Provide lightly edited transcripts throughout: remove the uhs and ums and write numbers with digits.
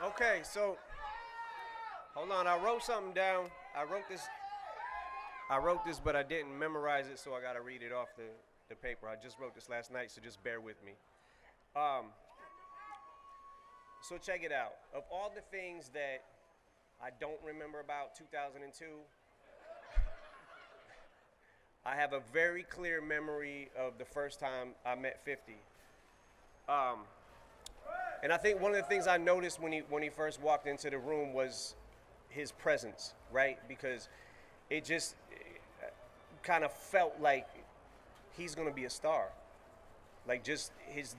Okay, so hold on. I wrote something down. I wrote this. I wrote this, but I didn't memorize it, so I got to read it off the paper. I just wrote this last night, so just bear with me. Um, so check it out. Of all the things that I don't remember about 2002, I have a very clear memory of the first time I met 50. Um, and I think one of the things I noticed when he first walked into the room was his presence, right? Because it just kind of felt like he's gonna be a star. Like just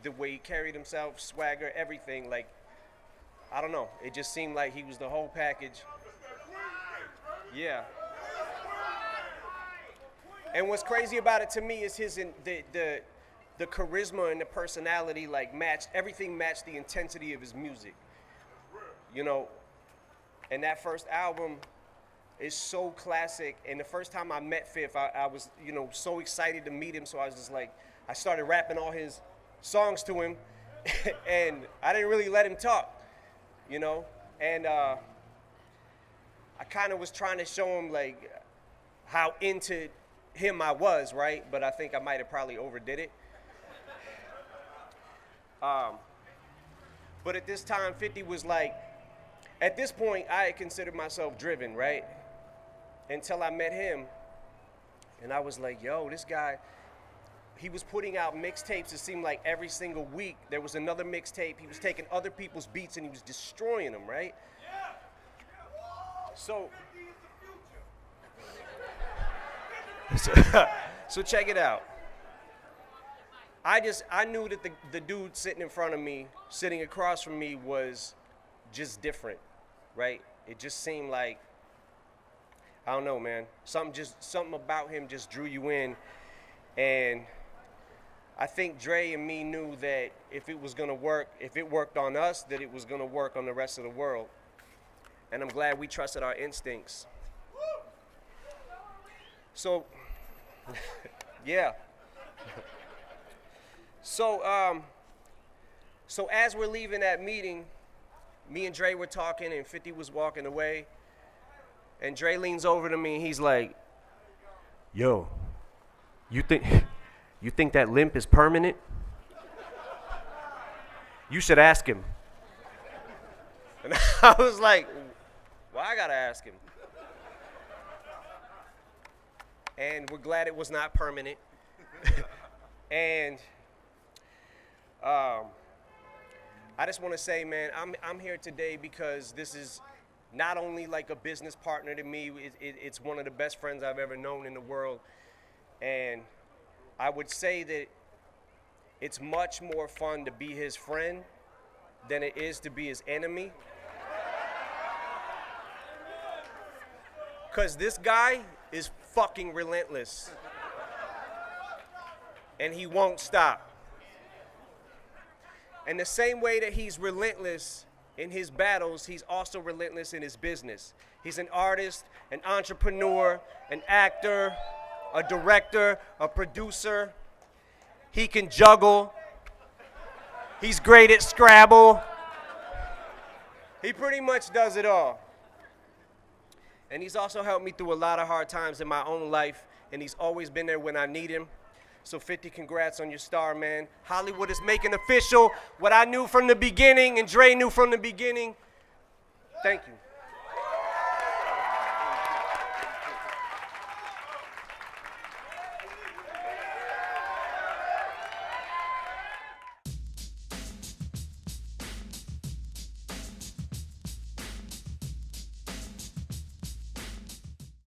the way he carried himself, swagger, everything. Like I don't know. It just seemed like he was the whole package. Yeah. And what's crazy about it to me is the charisma and the personality like everything matched the intensity of his music. You know, and that first album is so classic. And the first time I met Fifth, I was, so excited to meet him. So I was just like, I started rapping all his songs to him and I didn't really let him talk, and I kind of was trying to show him like how into him I was, right? But I think I might have probably overdid it. But at this time, 50 was like, at this point, I had considered myself driven, right? Until I met him, and I was like, yo, this guy, he was putting out mixtapes. It seemed like every single week there was another mixtape. He was taking other people's beats and he was destroying them, right? So check it out. I knew that the dude sitting in front of me, sitting across from me was just different, right? It just seemed like, I don't know, man. Something about him just drew you in. And I think Dre and me knew that if it was gonna work, if it worked on us, that it was gonna work on the rest of the world. And I'm glad we trusted our instincts. So, yeah. So as we're leaving that meeting, me and Dre were talking and 50 was walking away. And Dre leans over to me and he's like, yo, you think that limp is permanent? You should ask him. And I was like, well, I gotta ask him. And we're glad it was not permanent. And I just want to say, man, I'm here today because this is not only like a business partner to me, it's one of the best friends I've ever known in the world. And I would say that it's much more fun to be his friend than it is to be his enemy. Because this guy is fucking relentless. And he won't stop. And the same way that he's relentless in his battles, he's also relentless in his business. He's an artist, an entrepreneur, an actor, a director, a producer. He can juggle. He's great at Scrabble. He pretty much does it all. And he's also helped me through a lot of hard times in my own life, and he's always been there when I need him. So 50, congrats on your star, man. Hollywood is making official what I knew from the beginning and Dre knew from the beginning. Thank you.